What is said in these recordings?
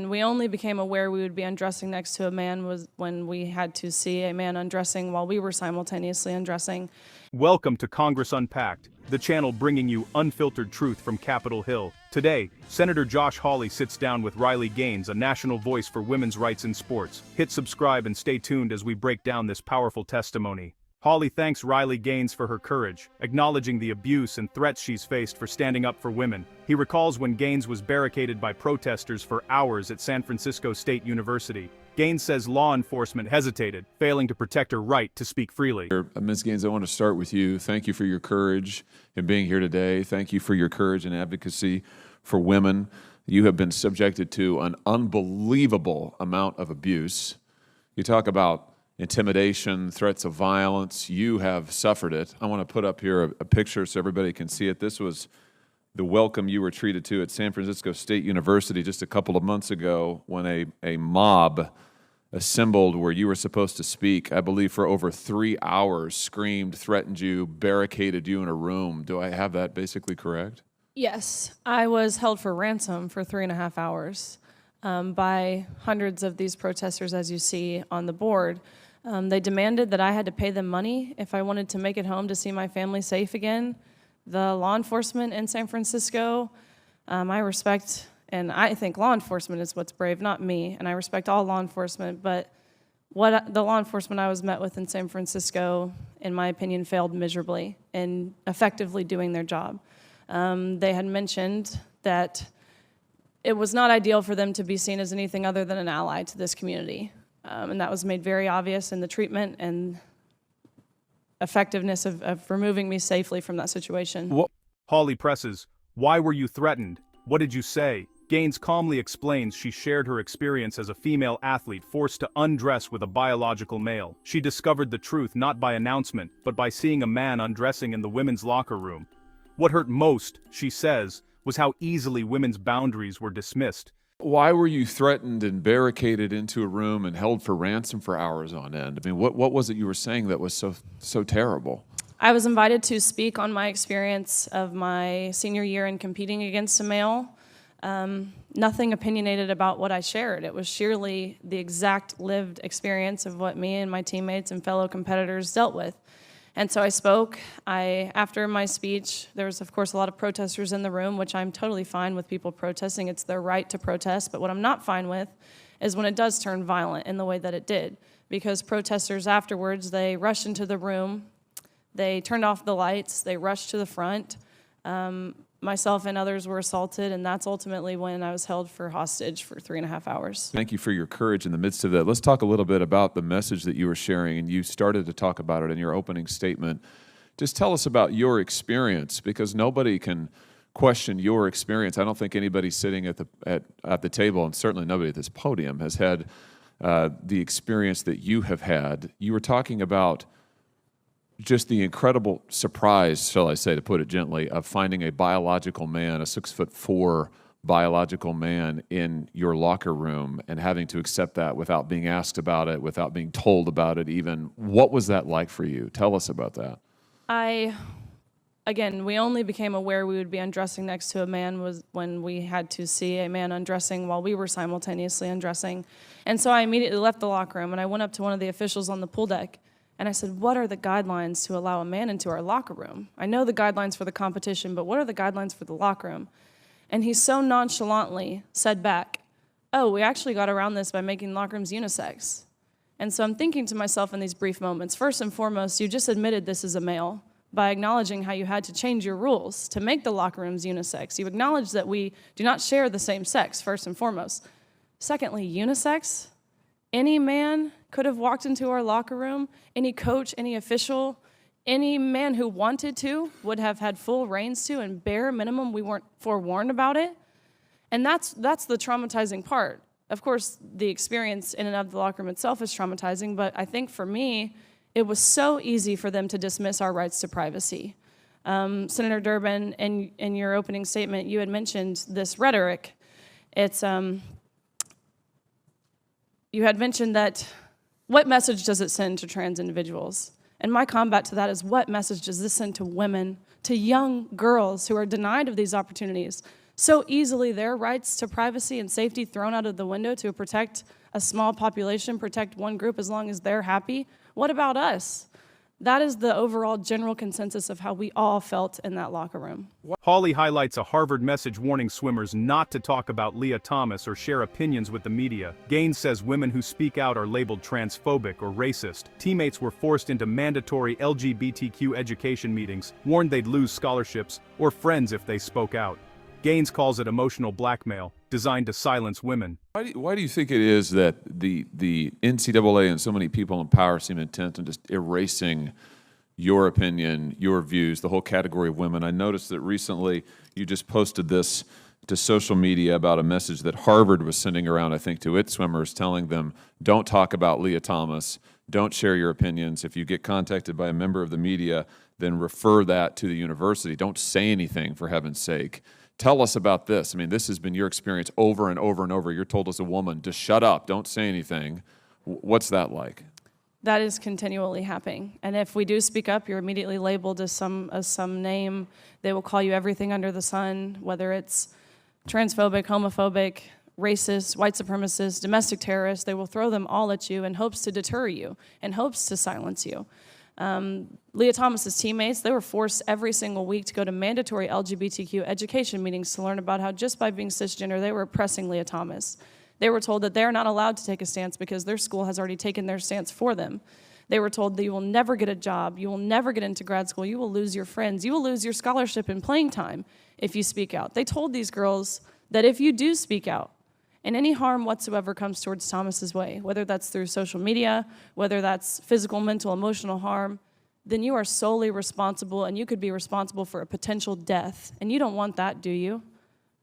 again, we only became aware we would be undressing next to a man was when we had to see a man undressing while we were simultaneously undressing. Welcome to Congress Unpacked, the channel bringing you unfiltered truth from Capitol Hill. Today, Senator Josh Hawley sits down with Riley Gaines, a national voice for women's rights in sports. Hit subscribe and stay tuned as we break down this powerful testimony. Hawley thanks Riley Gaines for her courage, acknowledging the abuse and threats she's faced for standing up for women. He recalls when Gaines was barricaded by protesters for hours at San Francisco State University. Gaines says law enforcement hesitated, failing to protect her right to speak freely. Ms. Gaines, I want to start with you. Thank you for your courage in being here today. Thank you for your courage and advocacy for women. You have been subjected to an unbelievable amount of abuse. You talk about intimidation, threats of violence. You have suffered it. I want to put up here a picture so everybody can see it. This was the welcome you were treated to at San Francisco State University just a couple of months ago when a mob assembled where you were supposed to speak, I believe for over 3 hours, screamed, threatened you, barricaded you in a room. Do I have that basically correct? Yes, I was held for ransom for 3.5 hours by hundreds of these protesters, as you see on the board. They demanded that I had to pay them money if I wanted to make it home to see my family safe again. The law enforcement in San Francisco, I respect, and I think law enforcement is what's brave, not me, and I respect all law enforcement, but the law enforcement I was met with in San Francisco, in my opinion, failed miserably in effectively doing their job. They had mentioned that it was not ideal for them to be seen as anything other than an ally to this community. And that was made very obvious in the treatment and effectiveness of removing me safely from that situation. Hawley presses, "Why were you threatened? What did you say?" Gaines calmly explains she shared her experience as a female athlete forced to undress with a biological male. She discovered the truth not by announcement, but by seeing a man undressing in the women's locker room. What hurt most, she says, was how easily women's boundaries were dismissed. Why were you threatened and barricaded into a room and held for ransom for hours on end? I mean, what was it you were saying that was so terrible? I was invited to speak on my experience of my senior year in competing against a male. Nothing opinionated about what I shared. It was sheerly the exact lived experience of what me and my teammates and fellow competitors dealt with. And so I spoke. After my speech, there was, of course, a lot of protesters in the room, which I'm totally fine with people protesting. It's their right to protest. But what I'm not fine with is when it does turn violent in the way that it did. Because protesters afterwards, they rushed into the room. They turned off the lights. They rushed to the front. Myself and others were assaulted, and that's ultimately when I was held for hostage for 3.5 hours. Thank you for your courage in the midst of that. Let's talk a little bit about the message that you were sharing, and you started to talk about it in your opening statement. Just tell us about your experience, because nobody can question your experience. I don't think anybody sitting at the table, and certainly nobody at this podium, has had the experience that you have had. You were talking about just the incredible surprise, shall I say, to put it gently, of finding a biological man, a 6'4" biological man in your locker room and having to accept that without being asked about it, without being told about it even. What was that like for you? Tell us about that. Again, we only became aware we would be undressing next to a man was when we had to see a man undressing while we were simultaneously undressing. And so I immediately left the locker room and I went up to one of the officials on the pool deck. And I said, what are the guidelines to allow a man into our locker room? I know the guidelines for the competition, but what are the guidelines for the locker room? And he so nonchalantly said back, oh, we actually got around this by making locker rooms unisex. And so I'm thinking to myself in these brief moments, first and foremost, you just admitted this is a male by acknowledging how you had to change your rules to make the locker rooms unisex. You acknowledge that we do not share the same sex, first and foremost. Secondly, unisex? Any man could have walked into our locker room, any coach, any official, any man who wanted to would have had full reins to, and bare minimum, we weren't forewarned about it. And that's the traumatizing part. Of course, the experience in and of the locker room itself is traumatizing, but I think for me, it was so easy for them to dismiss our rights to privacy. Senator Durbin, in your opening statement, you had mentioned this rhetoric. It's you had mentioned that what message does it send to trans individuals? And my combat to that is what message does this send to women, to young girls who are denied of these opportunities, so easily their rights to privacy and safety thrown out of the window to protect a small population, protect one group as long as they're happy. What about us? That is the overall general consensus of how we all felt in that locker room. Hawley highlights a Harvard message warning swimmers not to talk about Leah Thomas or share opinions with the media. Gaines says women who speak out are labeled transphobic or racist. Teammates were forced into mandatory LGBTQ education meetings, warned they'd lose scholarships or friends if they spoke out. Gaines calls it emotional blackmail, designed to silence women. Why do you think it is that the NCAA and so many people in power seem intent on just erasing your opinion, your views, the whole category of women? I noticed that recently you just posted this to social media about a message that Harvard was sending around, I think, to its swimmers, telling them, don't talk about Leah Thomas, don't share your opinions. If you get contacted by a member of the media, then refer that to the university. Don't say anything, for heaven's sake. Tell us about this. I mean, this has been your experience over and over and over. You're told as a woman to shut up, don't say anything. What's that like? That is continually happening. And if we do speak up, you're immediately labeled as some name. They will call you everything under the sun, whether it's transphobic, homophobic, racist, white supremacist, domestic terrorist. They will throw them all at you in hopes to deter you, in hopes to silence you. Leah Thomas's teammates, they were forced every single week to go to mandatory LGBTQ education meetings to learn about how just by being cisgender, they were oppressing Leah Thomas. They were told that they're not allowed to take a stance because their school has already taken their stance for them. They were told that you will never get a job, you will never get into grad school, you will lose your friends, you will lose your scholarship and playing time if you speak out. They told these girls that if you do speak out, and any harm whatsoever comes towards Thomas's way, whether that's through social media, whether that's physical, mental, emotional harm, then you are solely responsible, and you could be responsible for a potential death. And you don't want that, do you?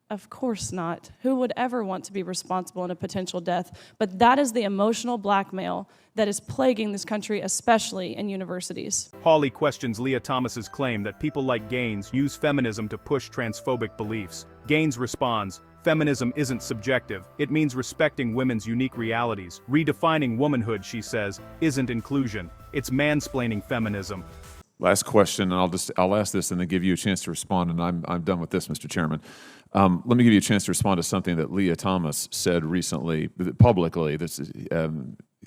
Of course not. Who would ever want to be responsible in a potential death? But that is the emotional blackmail that is plaguing this country, especially in universities. Hawley questions Leah Thomas's claim that people like Gaines use feminism to push transphobic beliefs. Gaines responds, feminism isn't subjective. It means respecting women's unique realities. Redefining womanhood, she says, isn't inclusion. It's mansplaining feminism. Last question, and I'll ask this and then give you a chance to respond, and I'm done with this, Mr. Chairman. Let me give you a chance to respond to something that Leah Thomas said recently, publicly.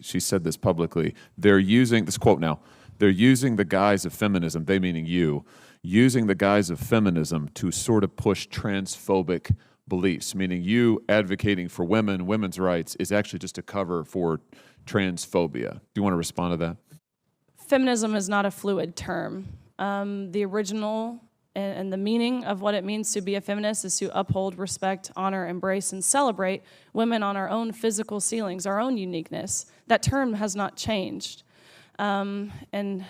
She said this publicly. They're using, this quote now, they're using the guise of feminism, they meaning you, using the guise of feminism to sort of push transphobic beliefs, meaning you advocating for women, women's rights is actually just a cover for transphobia. Do you want to respond to that? Feminism is not a fluid term. The original and the meaning of what it means to be a feminist is to uphold, respect, honor, embrace, and celebrate women on our own physical ceilings, our own uniqueness. That term has not changed. And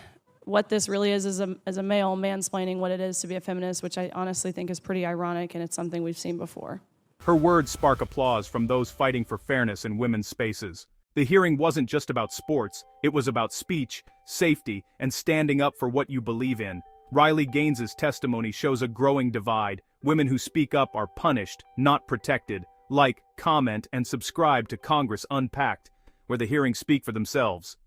what this really is a male mansplaining what it is to be a feminist, which I honestly think is pretty ironic, and it's something we've seen before. Her words spark applause from those fighting for fairness in women's spaces. The hearing wasn't just about sports, it was about speech, safety, and standing up for what you believe in. Riley Gaines's testimony shows a growing divide. Women who speak up are punished, not protected. Like, comment, and subscribe to Congress Unpacked, where the hearings speak for themselves.